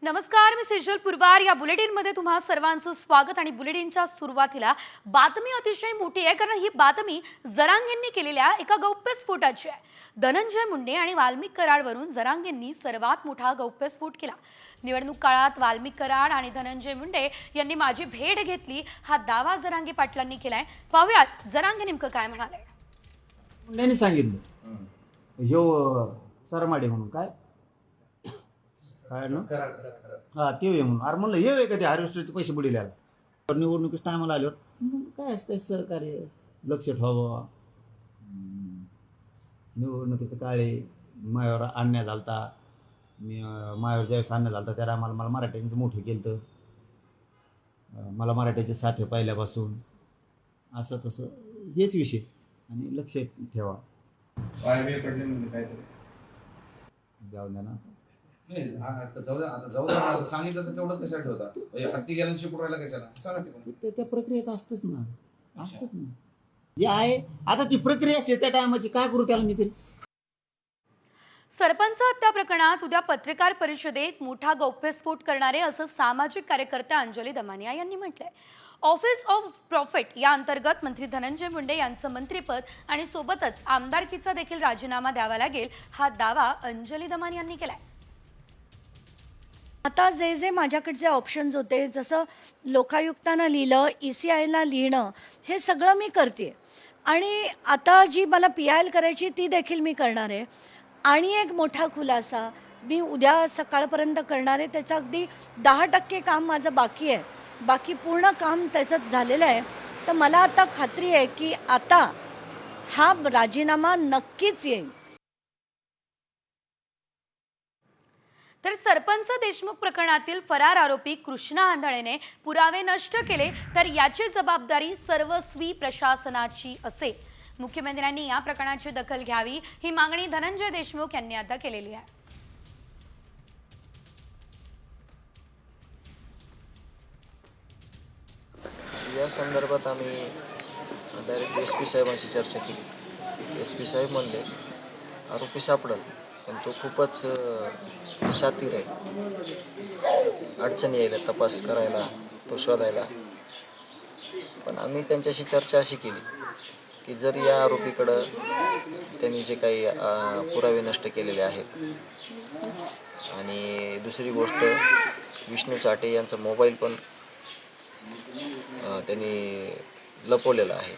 नमस्कार, मी सेजल पुरवार. या बुलेटिनमध्ये तुम्हा सर्वांचं स्वागत. आणि बुलेटिनच्या सुरुवातीला बातमी अतिशय मोठी आहे, कारण ही बातमी जरांगेंनी केलेल्या एका गौप्यस्फोटाची आहे. धनंजय मुंडे आणि वाल्मिक कराडवरून जरांगेंनी सर्वात मोठा गौप्यस्फोट केला. निवडणूक काळात वाल्मिक कराड आणि धनंजय मुंडे यांनी माझी भेट घेतली, हा दावा जरांगे पाटलांनी केलाय. पाहूयात जरांगे नेमकं काय म्हणाले. मुंडेंनी सांगितलं ह्यो सरमाडे म्हणून काय ना हा ते ये म्हणून. अरे म्हणलं हे का ते हार्वेस्टरचे पैसे बुडीला निवडणुकीच टायमाला आल्यावर काय असतं सहकार्य लक्ष ठेवावं. निवडणुकीचं काळे मायावर आणण्यात आलता. मी मायावर ज्यावेळेस आणण्यात आलता त्या टायमाला मला मराठ्यांचं मोठं केलं तर मला मराठ्याचे साथे पाहिल्यापासून असं तसं हेच विषय. आणि लक्ष ठेवा. जाऊ द्या ना. सांगितलं तर तेवढं कशाला ठेवता. हत्ती गेल्यानं शिपडायला कशाला सांगा. त्या प्रक्रियेत असतच ना जे आहे आता ती प्रक्रियाच आहे त्या टायमाची. काय करू त्याला मी तरी. सरपंच हत्या प्रकरणात उद्या पत्रकार परिषदेत मोठा गौप्यस्फोट करणारे असं सामाजिक कार्यकर्त्या अंजली दमानिया यांनी म्हटलंय. ऑफिस ऑफ प्रॉफिट या अंतर्गत मंत्री धनंजय मुंडे यांचं मंत्रिपद आणि सोबतच आमदारकीचा देखील राजीनामा द्यावा लागेल, हा दावा अंजली दमानिया यांनी केलाय. आता जे माझ्याकडचे ऑप्शन्स होते, जसं लोकायुक्तानं लिहिलं, ECIला लिहिणं, हे सगळं मी करते. आणि आता जी मला PIL करायची ती देखील मी करणार आहे. आणि एक मोठा खुलासा मी उद्या सकाळपर्यंत करणार आहे. त्याचं अगदी 10% काम माझं बाकी आहे. बाकी पूर्ण काम त्याच्यात झालेलं आहे. तर मला आता खात्री आहे की आता हा राजीनामा नक्कीच येईल. तर सरपंच देशमुख प्रकरणातील फरार आरोपी कृष्णा आंधळेने पुरावे नष्ट केले तर याची जबाबदारी सर्वस्वी प्रशासनाची असेल. मुख्यमंत्र्यांनी या प्रकरणाची दखल घ्यावी, ही मागणी धनंजय देशमुख यांनी आता केलेली आहे. या संदर्भात आम्ही डायरेक्ट SP साहेबांशी चर्चा केली. SP साहेब म्हणले आरोपी सापडल, पण तो खूपच शातीर आहे. अडचणी यायला तपास करायला, तो शोधायला. पण आम्ही त्यांच्याशी चर्चा अशी केली की जर या आरोपीकडं त्यांनी जे काही पुरावे नष्ट केलेले आहेत, आणि दुसरी गोष्ट विष्णू चाटे यांचा मोबाईल पण त्यांनी लपवलेला आहे,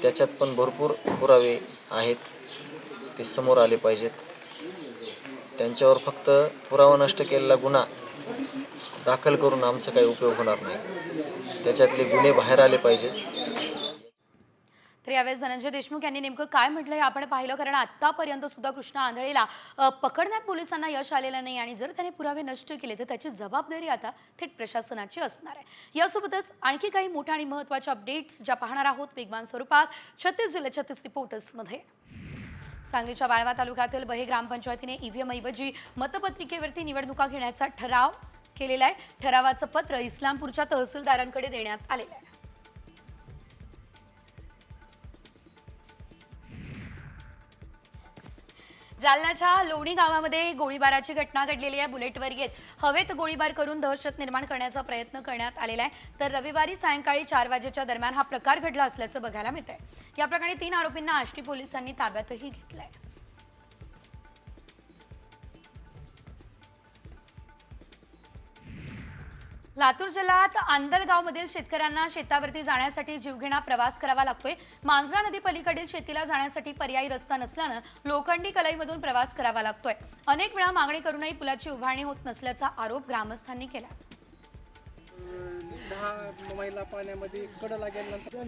त्याच्यात पण भरपूर पुरावे आहेत, ते समोर आले पाहिजेत. त्यांच्यावर फक्त पुरावा नष्ट केलेला गुन्हा दाखल करून आमचा काही उपयोग होणार नाही, त्याच्यातले गुन्हे बाहेर आले पाहिजेत. तर यावेळेस धनंजय देशमुख यांनी नेमकं काय म्हटलंय आपण पाहिलं, कारण आतापर्यंत सुद्धा कृष्णा आंधळेला पकडण्यात पोलिसांना यश आलेलं नाही. आणि जर त्याने पुरावे नष्ट केले तर त्याची जबाबदारी आता थेट प्रशासनाची असणार आहे. यासोबतच आणखी काही मोठ्या आणि महत्त्वाच्या अपडेट्स ज्या पाहणार आहोत वेगवान स्वरूपात 36 जिल्हे 36 रिपोर्टर्समध्ये. सांगलीच्या वाळवा तालुक्यातील बहे ग्रामपंचायतीने EVM ऐवजी मतपत्रिकेवरती निवडणुका घेण्याचा ठराव केलेला आहे. ठरावाचं पत्र इस्लामपूरच्या तहसीलदारांकडे देण्यात आलेलं आहे. जालन्याच्या लोणी गावामध्ये गोळीबाराची घटना घडलेली आहे. बुलेटवर येत हवेत गोळीबार करून दहशत निर्माण करण्याचा प्रयत्न करण्यात आलेला आहे. तर रविवारी सायंकाळी 4 वाजेच्या दरम्यान हा प्रकार घडला असल्याचं बघायला मिळतंय. या प्रकरणी 3 आरोपींना आष्टी पोलिसांनी ताब्यातही घेतलंय. लातूर जिल्ह्यात आंदलगावमधील शेतकऱ्यांना शेतावरती जाण्यासाठी जीवघेणा प्रवास करावा लागतोय. मांजरा नदी पलीकडील शेतीला जाण्यासाठी पर्यायी रस्ता नसल्यानं लोखंडी कलईमधून प्रवास करावा लागतोय. अनेक वेळा मागणी करूनही पुलाची उभारणी होत नसल्याचा आरोप ग्रामस्थांनी केला. 10 महिला पाण्यामध्ये कडला गेल्यानंतर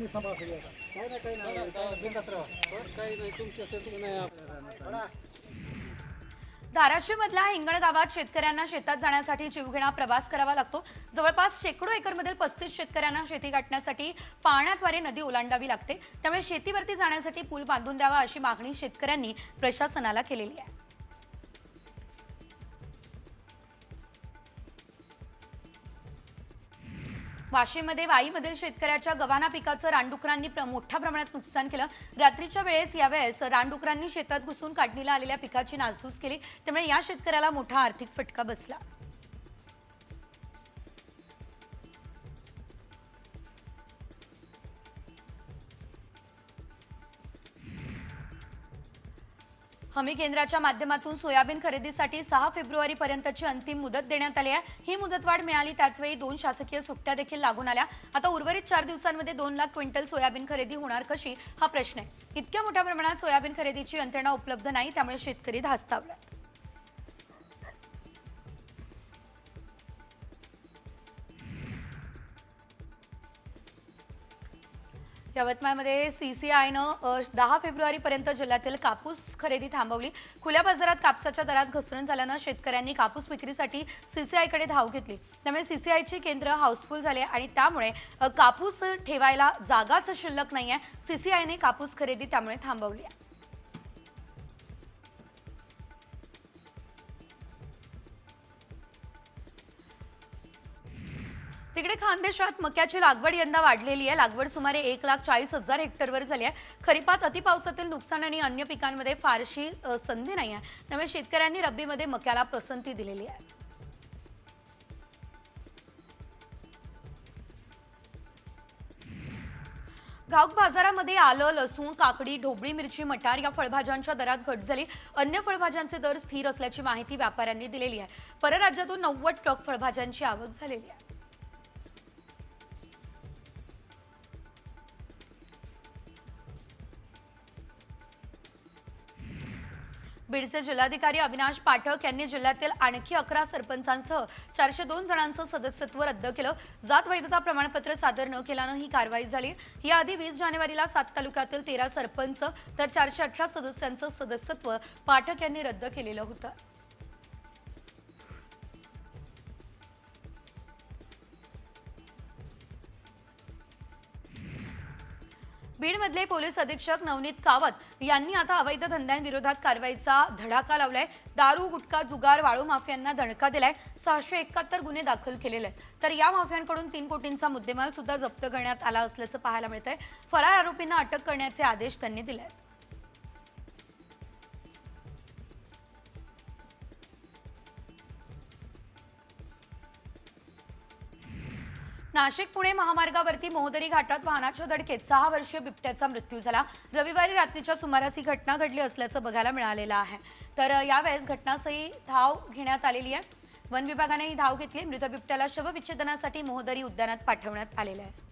धाराशिवमधल्या हिंगण गावात शेतकऱ्यांना शेतात जाण्यासाठी जीवघेणा प्रवास करावा लागतो. जवळपास शेकडो एकरमधील 35 शेतकऱ्यांना शेती गाठण्यासाठी पाण्याद्वारे नदी ओलांडावी लागते. त्यामुळे शेतीवरती जाण्यासाठी पूल बांधून द्यावा अशी मागणी शेतकऱ्यांनी प्रशासनाला केलेली आहे. वाशीमध्ये वाईमधील शेतकऱ्याच्या गव्हाणा पिकाचं रानडुकरांनी मोठ्या प्रमाणात नुकसान केलं. रात्रीच्या यावेळेस रानडुकरांनी शेतात घुसून काढणीला आलेल्या पिकाची नासधूस केली. त्यामुळे या शेतकऱ्याला मोठा आर्थिक फटका बसला. हमी केंद्राच्या माध्यमातून सोयाबीन खरेदीसाठी 6 फेब्रुवारीपर्यंतची अंतिम मुदत देण्यात आली आहे. ही मुदतवाढ मिळाली त्याचवेळी 2 शासकीय सुट्ट्या देखील लागून आल्या. आता उर्वरित 4 दिवसांमध्ये 2 लाख क्विंटल सोयाबीन खरेदी होणार कशी हा प्रश्न आहे. इतक्या मोठ्या प्रमाणात सोयाबीन खरेदीची यंत्रणा उपलब्ध नाही, त्यामुळे शेतकरी धास्तावले. यवतमाळमध्ये सीसीआयनं 10 फेब्रुवारीपर्यंत जिल्ह्यातील कापूस खरेदी थांबवली. खुल्या बाजारात कापसाच्या दरात घसरण झाल्यानं शेतकऱ्यांनी कापूस विक्रीसाठी सीसीआयकडे धाव घेतली. त्यामुळे सीसीआयची केंद्र हाऊसफुल झाले आणि त्यामुळे कापूस ठेवायला जागाच शिल्लक नाहीये. सीसीआयने कापूस खरेदी त्यामुळे थांबवली आहे. तिकडे खानदेशात मक्याची लागवड यंदा वाढलेली आहे. लागवड सुमारे 1,40,000 हेक्टरवर झाली आहे. खरीपात अतिपावसातील नुकसान आणि अन्य पिकांमध्ये फारशी संधी नाही आहे, त्यामुळे शेतकऱ्यांनी रब्बीमध्ये मक्याला पसंती दिलेली आहे. घाऊक बाजारामध्ये आलं, लसूण, काकडी, ढोबळी मिरची, मटार या फळभाज्यांच्या दरात घट झाली. अन्य फळभाज्यांचे दर स्थिर असल्याची माहिती व्यापाऱ्यांनी दिलेली आहे. परराज्यातून 90 ट्रक फळभाज्यांची आवक झालेली आहे. बीडचे जिल्हाधिकारी अविनाश पाठक यांनी जिल्ह्यातील आणखी 11 सरपंचांसह 402 जणांचं सदस्यत्व रद्द केलं. जात वैधता प्रमाणपत्र सादर न केल्यानं ही कारवाई झाली. याआधी 20 जानेवारीला 7 तालुक्यातील 13 सरपंच तर 418 सदस्यांचं सदस्यत्व पाठक यांनी रद्द केलेलं होतं. बीडमधले पोलीस अधीक्षक नवनीत कावत यांनी आता अवैध धंद्यांविरोधात कारवाईचा धडाका लावलाय. दारू, गुटखा, जुगार, वाळू माफियांना दणका दिलाय. 671 गुन्हे दाखल केलेले आहेत. तर या माफियांकडून 3 कोटींचा मुद्देमाल सुद्धा जप्त करण्यात आला असल्याचं पाहायला मिळतंय. फरार आरोपींना अटक करण्याचे आदेश त्यांनी दिले आहेत. नाशिक पुणे महामार्गावरती मोहदरी घाटात वाहनाच्या धडकेत 6 वर्षीय बिबट्याचा मृत्यू झाला. रविवारी रात्रीच्या सुमारास ही घटना घडली असल्याचं बघायला मिळालेलं आहे. तर यावेळेस घटनास्थळी धाव घेण्यात आलेली आहे. वन विभागाने ही धाव घेतली. मृत बिबट्याला शवविच्छेदनासाठी मोहदरी उद्यानात पाठवण्यात आलेलं आहे.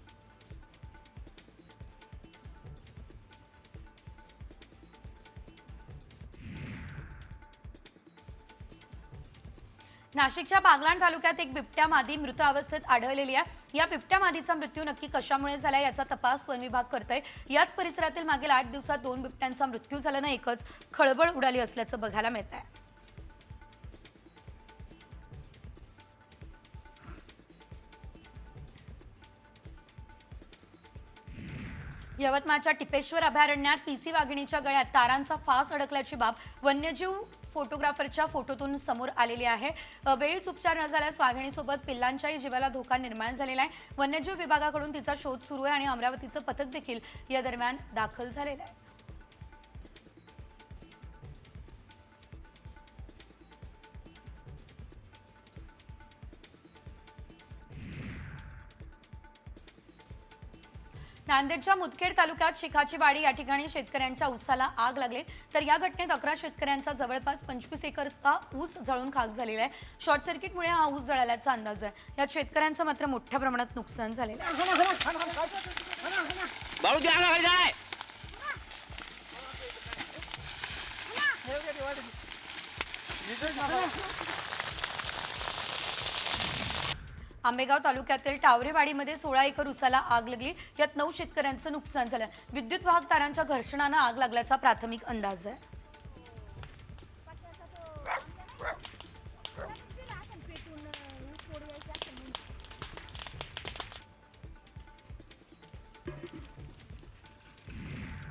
नाशिकच्या बागलाण तालुक्यात एक बिबट्या मादी मृत अवस्थेत आढळलेली आहे. या बिबट्या मादीचा मृत्यू नक्की कशामुळे झाला याचा तपास वन विभाग करतोय. याच परिसरातील मागील 8 दिवसात 2 बिबट्यांचा मृत्यू झाल्यानं एकच खळबळ उडाली असल्याचं बघायला मिळत आहे. यवतमाळच्या टिपेश्वर अभयारण्यात पीसी वाघिणीच्या गळ्यात तारांचा फास अडकल्याची बाब वन्यजीव फोटोग्राफरच्या फोटोतून समोर आलेली आहे. वेळीच उपचार न झाल्यास वाघिणीसोबत पिल्लांच्याही जीवाला धोका निर्माण झालेला आहे. वन्यजीव विभागाकडून तिचा शोध सुरू आहे आणि अमरावतीचं पथक देखील या दरम्यान दाखल झालेलं आहे. नांदेडच्या मुदखेड तालुक्यात शिखाची वाडी या ठिकाणी शेतकऱ्यांच्या ऊसाला आग लागली. तर या घटनेत 11 शेतकऱ्यांचा जवळपास 25 एकरचा ऊस जळून खाक झालेला आहे. शॉर्ट सर्किटमुळे हा ऊस जळाल्याचा अंदाज आहे. यात शेतकऱ्यांचं मात्र मोठ्या प्रमाणात नुकसान झालेलं आहे. आंबेगाव तालुक्यातील टावरेवाडीमध्ये 16 एकर ऊसाला आग लागली. यात 9 शेतकऱ्यांचं नुकसान झालं. विद्युत वाहक तारांच्या घर्षणानं आग लागल्याचा प्राथमिक अंदाज आहे.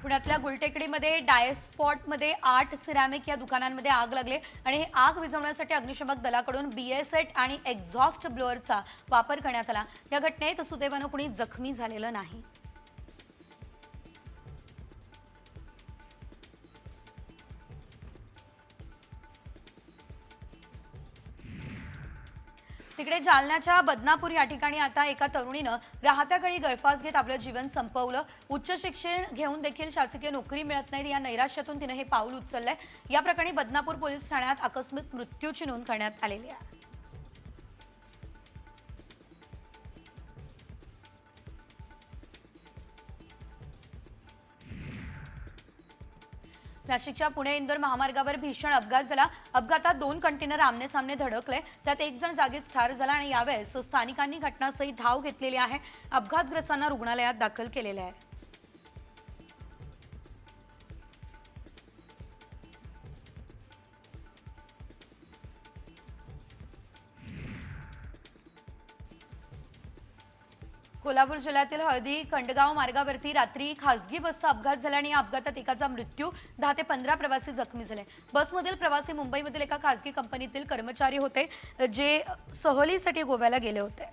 पुण्यातल्या गुलटेकडीमध्ये डायस्पॉटमध्ये 8 सिरॅमिक या दुकानांमध्ये आग लागली आणि हे आग विझवण्यासाठी अग्निशमक दलाकडून BSET आणि एक्झॉस्ट ब्लोअरचा वापर करण्यात आला. या घटनेत सुदैवानं कुणी जखमी झालेलं नाही. तिकडे जालन्याच्या बदनापूर या ठिकाणी आता एका तरुणीनं राहत्याकडे गळफास घेत आपलं जीवन संपवलं. उच्च शिक्षण घेऊन देखील शासकीय नोकरी मिळत नाही या नैराश्यातून तिने हे पाऊल उचललंय. या प्रकरणी बदनापूर पोलीस ठाण्यात आकस्मिक मृत्यूची नोंद करण्यात आलेली आहे. नाशिकच्या पुणे इंदोर महामार्गावर भीषण अपघात झाला. अपघातात 2 कंटेनर आमने सामने धडकले. त्यात एक जण जागीच ठार झाला आणि यावेळेस स्थानिकांनी घटनास्थळी धाव घेतलेली आहे. अपघातग्रस्तांना रुग्णालयात दाखल केलेले आहे. कोल्हापूर जिल्ह्यातील हळदी खंडगाव मार्गावरती रात्री खासगी बसचा अपघात झाला आणि या अपघातात एकाचा मृत्यू, 10 ते 15 प्रवासी जखमी झाले. बसमधील प्रवासी मुंबईमधील एका खासगी कंपनीतील कर्मचारी होते जे सहलीसाठी गोव्याला गेले होते.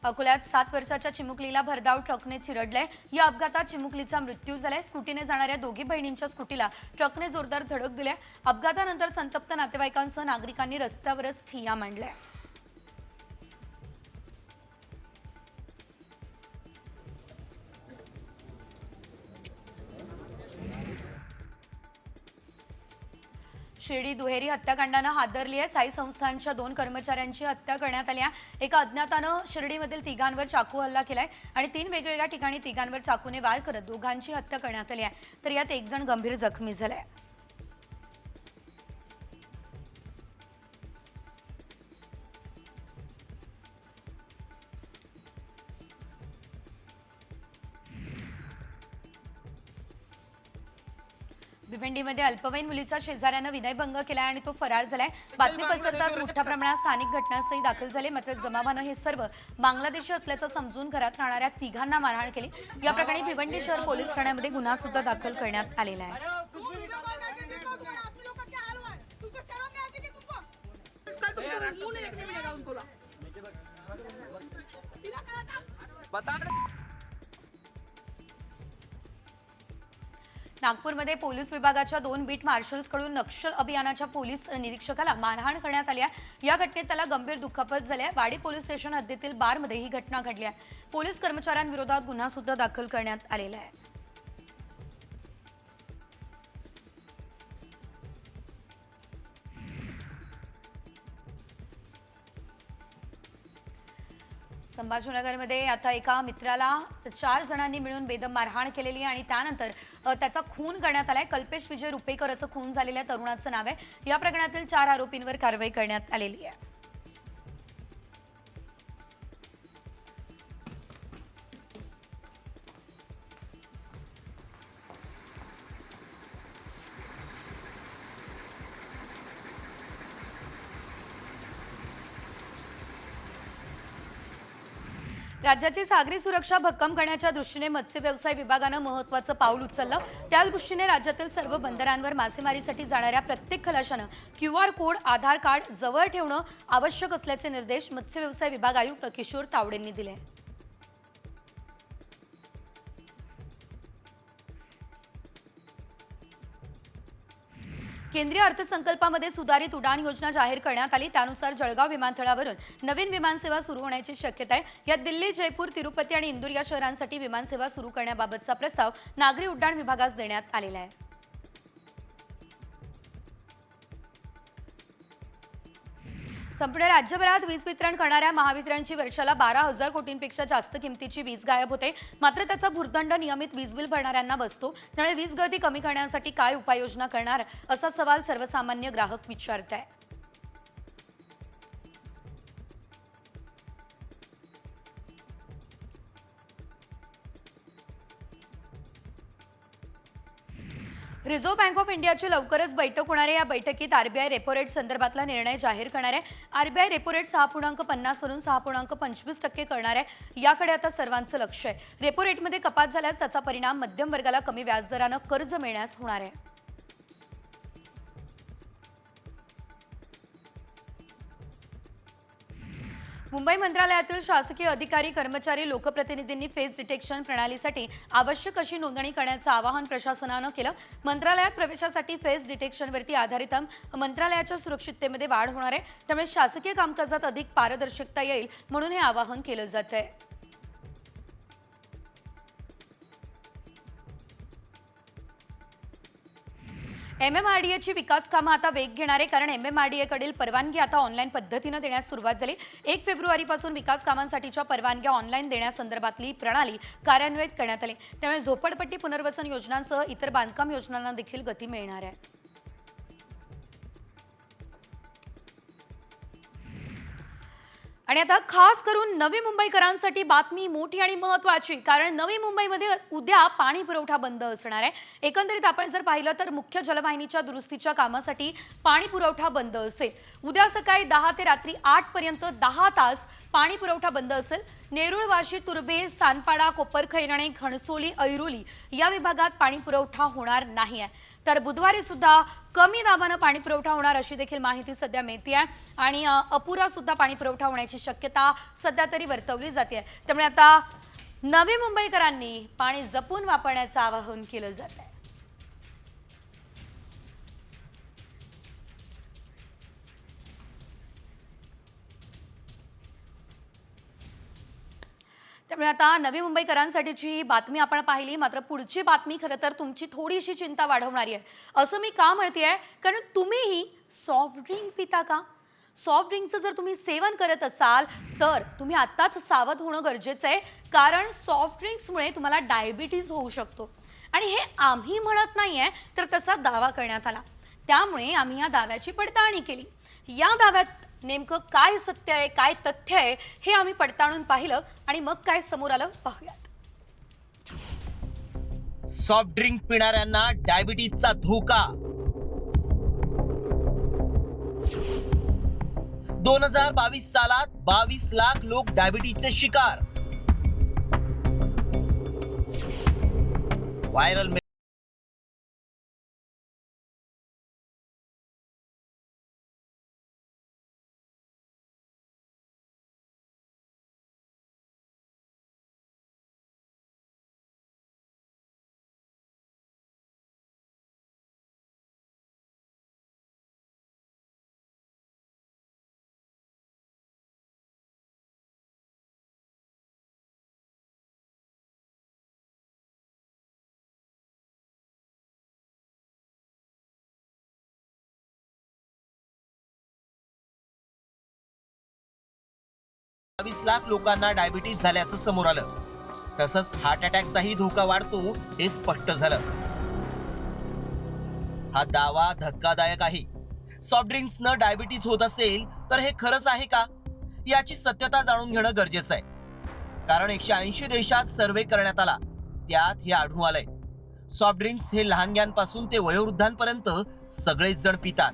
अकोल्यात 7 वर्षाच्या चिमुकलीला भरधाव ट्रकने चिरडले. या अपघातात चिमुकलीचा मृत्यू झालाय. स्कूटीने जाणाऱ्या दोघी बहिणींच्या स्कूटीला ट्रकने जोरदार धडक दिली. अपघातानंतर संतप्त नातेवाईकांसह नागरिकांनी रस्त्यावरच ठिय्या मांडल्या. शिर्डी दुहेरी हत्याकांडानं हादरली आहे. साई संस्थानच्या 2 कर्मचाऱ्यांची हत्या करण्यात आली आहे. एका अज्ञातानं शिर्डीमधील तिघांवर चाकू हल्ला केलाय आणि 3 वेगवेगळ्या ठिकाणी तिघांवर चाकूने वार करत दोघांची हत्या करण्यात आली आहे. तर यात एक जण गंभीर जखमी झालाय. भिवंडीमध्ये अल्पवयीन मुलीचा शेजाऱ्यानं विनयभंग केलाय आणि तो फरार झालाय. बातमी पसरताच मोठ्या प्रमाणात स्थानिक घटनास्थळी दाखल झाले. मात्र जमावानं हे सर्व बांगलादेशी असल्याचं समजून घरात राहणाऱ्या तिघांना मारहाण केली. या प्रकरणी भिवंडी शहर पोलीस ठाण्यामध्ये गुन्हा सुद्धा दाखल करण्यात आलेला आहे. नागपूरमध्ये पोलीस विभागाच्या 2 बीट मार्शल्सकडून नक्षल अभियानाच्या पोलीस निरीक्षकाला मारहाण करण्यात आली आहे. या घटनेत त्याला गंभीर दुखापत झाली आहे. वाडी पोलीस स्टेशन हद्दीतील बारमध्ये ही घटना घडली आहे. पोलीस कर्मचाऱ्यांविरोधात गुन्हा सुद्धा दाखल करण्यात आलेला आहे. संभाजीनगरमध्ये आता एका मित्राला 4 जणांनी मिळून बेदम मारहाण केलेली आणि त्यानंतर त्याचा खून करण्यात आलाय. कल्पेश विजय रुपेकर असं खून झालेल्या तरुणाचं नाव आहे. या प्रकरणातील 4 आरोपींवर कारवाई करण्यात आलेली आहे. राज्याची सागरी सुरक्षा भक्कम करण्याच्या दृष्टीने मत्स्य व्यवसाय विभागानं महत्त्वाचं पाऊल उचललं. त्या दृष्टीने राज्यातील सर्व बंदरांवर मासेमारीसाठी जाणाऱ्या प्रत्येक खलाशानं QR कोड, आधार कार्ड जवळ ठेवणं आवश्यक असल्याचे निर्देश मत्स्य व्यवसाय विभाग आयुक्त किशोर तावडेंनी दिले. केंद्रीय अर्थसंकल्पामध्ये सुधारित उडान योजना जाहीर करण्यात आली. त्यानुसार जळगाव विमानतळावरून नवीन विमानसेवा सुरू होण्याची शक्यता आहे. यात दिल्ली, जयपूर, तिरुपती आणि इंदूर या शहरांसाठी विमानसेवा सुरू करण्याबाबतचा प्रस्ताव नागरी उड्डाण विभागास देण्यात आलेला आहे. संपूर्ण राज्यभरात वीज वितरण करणाऱ्या महावितरणची वर्षाला 12,000 कोटींपेक्षा जास्त किमतीची वीज गायब होते. मात्र त्याचा भुर्दंड नियमित वीज बिल भरणाऱ्यांना बसतो. त्यामुळे वीज गळती कमी करण्यासाठी काय उपाययोजना करणार असा सवाल सर्वसामान्य ग्राहक विचारत आहे. रिझर्व्ह बँक ऑफ इंडियाची लवकरच बैठक होणार आहे. या बैठकीत आरबीआय रेपो रेट संदर्भातला निर्णय जाहीर करणार आहे. आरबीआय रेपो रेट 6.50 वरून 6.25% करणार आहे. याकडे आता सर्वांचं लक्ष आहे. रेपो रेटमध्ये कपात झाल्यास त्याचा परिणाम मध्यम वर्गाला कमी व्याजदरानं कर्ज मिळण्यास होणार आहे. मुंबई मंत्रालयातील शासकीय अधिकारी कर्मचारी लोकप्रतिनिधींनी फेस डिटेक्शन प्रणालीसाठी आवश्यक अशी नोंदणी करण्याचं आवाहन प्रशासनानं केलं. मंत्रालयात प्रवेशासाठी फेस डिटेक्शनवरती आधारित मंत्रालयाच्या सुरक्षिततेमध्ये वाढ होणार आहे. त्यामुळे शासकीय कामकाजात अधिक पारदर्शकता येईल म्हणून हे आवाहन केलं जात आहे. MMRDAची विकास कामं आता वेग घेणार आहे, कारण MMRDA कडील परवानगी आता ऑनलाईन पद्धतीनं देण्यास सुरुवात झाली. 1 फेब्रुवारीपासून विकास कामांसाठीच्या परवानग्या ऑनलाईन देण्यासंदर्भातली प्रणाली कार्यान्वित करण्यात आली. त्यामुळे झोपडपट्टी पुनर्वसन योजनांसह इतर बांधकाम योजनांना देखील गती मिळणार आहे. आणि आता खास करून नवी मुंबईकरांसाठी बातमी मोठी आणि महत्त्वाची, कारण नवी मुंबईमध्ये उद्या पाणी पुरवठा बंद असणार आहे. एकंदरीत आपण जर पाहिलं तर मुख्य जलवाहिनीच्या दुरुस्तीच्या कामासाठी पाणी पुरवठा बंद असेल. उद्या सकाळी 10 ते रात्री 8 पर्यंत 10 तास पाणी पुरवठा बंद असेल. नेरूळ, वाशी, तुर्भे, सानपाडा, कोपरखैरणे, घणसोली, ऐरोली या विभागात पाणी पुरवठा होणार नाही आहे. तर बुधवारी सुद्धा कमी दाबानं पाणी पुरवठा होणार अशी देखील माहिती सध्या मिळते आहे. आणि अपुरा सुद्धा पाणी पुरवठा होण्याची शक्यता सध्या तरी वर्तवली जाते. त्यामुळे आता नवी मुंबईकरांनी पाणी जपून वापरण्याचं आवाहन केलं जात आहे. त्यामुळे आता नवी मुंबईकरांसाठीची बातमी आपण पाहिली, मात्र पुढची बातमी खरं तर तुमची थोडीशी चिंता वाढवणारी आहे. असं मी का म्हणतेय, कारण तुम्हीही सॉफ्ट ड्रिंक पिता का? सॉफ्ट ड्रिंकचं जर तुम्ही सेवन करत असाल तर तुम्ही आत्ताच सावध होणं गरजेचं आहे, कारण सॉफ्ट ड्रिंक्समुळे तुम्हाला डायबिटीज होऊ शकतो. आणि हे आम्ही म्हणत नाहीये, तर तसा दावा करण्यात आला. त्यामुळे आम्ही या दाव्याची पडताळणी केली. या दाव्यात नेमकं काय सत्य आहे, काय तथ्य आहे, हे आम्ही पडताळून पाहिलं आणि मग काय समोर आलं पाहूयात. सॉफ्ट ड्रिंक पिणाऱ्यांना डायबिटीजचा धोका. 2022 सालात 22 लाख लोक डायबिटीजचे शिकार. व्हायरल लाख लोकांना डायबिटीज झाल्याचं समोर आलं. तसंच हार्ट अटॅकचाही धोका वाढतो हे स्पष्ट झालं. हा दावा धक्कादायक आहे. सॉफ्ट ड्रिंक्सनं डायबिटीज होत असेल तर हे खरंच आहे का, याची सत्यता जाणून घेणं गरजेचं आहे. कारण 180 देशात सर्वे करण्यात आला, त्यात हे आढळून आलंय. सॉफ्ट ड्रिंक्स हे लहानग्यांपासून ते वयोवृद्धांपर्यंत सगळेच जण पितात.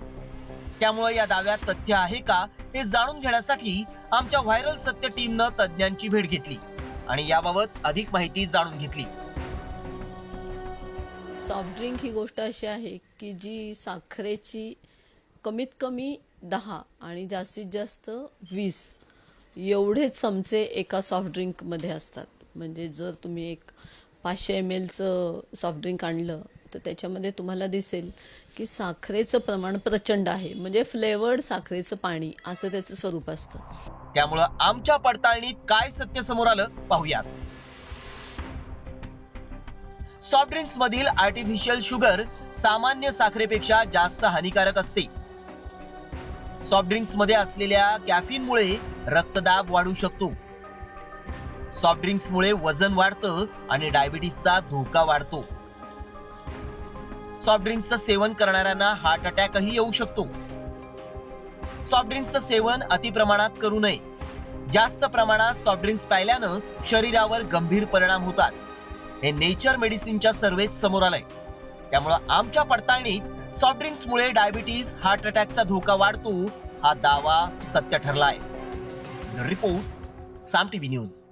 त्यामुळे या दाव्यात तथ्य आहे का हे जाणून घेण्यासाठी आमच्या व्हायरल सत्य टीमनं तज्ञांची भेट घेतली आणि याबाबत अधिक माहिती जाणून घेतली. सॉफ्ट ड्रिंक ही गोष्ट अशी आहे की जी साखरेची कमीत कमी 10 आणि जास्तीत जास्त 20 एवढे चमचे एका सॉफ्ट ड्रिंकमध्ये असतात. म्हणजे जर तुम्ही एक 500 mlचं सॉफ्ट ड्रिंक आणलं तर त्याच्यामध्ये तुम्हाला दिसेल की साखरेचं प्रमाण प्रचंड आहे. म्हणजे फ्लेवर्ड साखरेचं पाणी असं त्याचं स्वरूप असतं. त्यामुळं आमच्या पडताळणीत काय सत्य समोर आलं पाहूयात. सॉफ्ट ड्रिंक्स मधील आर्टिफिशियल शुगर सामान्य साखरेपेक्षा जास्त हानिकारक असते. सॉफ्ट ड्रिंक्स मध्ये असलेल्या कॅफीनमुळे रक्तदाब वाढू शकतो. सॉफ्ट ड्रिंक्समुळे वजन वाढतं आणि डायबिटीसचा धोका वाढतो. सॉफ्ट ड्रिंक्सचं सेवन करणाऱ्यांना हार्ट अटॅकही येऊ शकतो. सॉफ्ट ड्रिंक्सचं सेवन अतिप्रमाणात करू नये. जास्त प्रमाणात सॉफ्ट ड्रिंक्स प्यायल्यानं शरीरावर गंभीर परिणाम होतात. हे नेचर मेडिसिनच्या सर्वेत समोर आलंय. त्यामुळं आमच्या पडताळणीत सॉफ्ट ड्रिंक्समुळे डायबिटीज, हार्ट अटॅकचा धोका वाढतो हा दावा सत्य ठरलाय. रिपोर्ट साम टीव्ही न्यूज.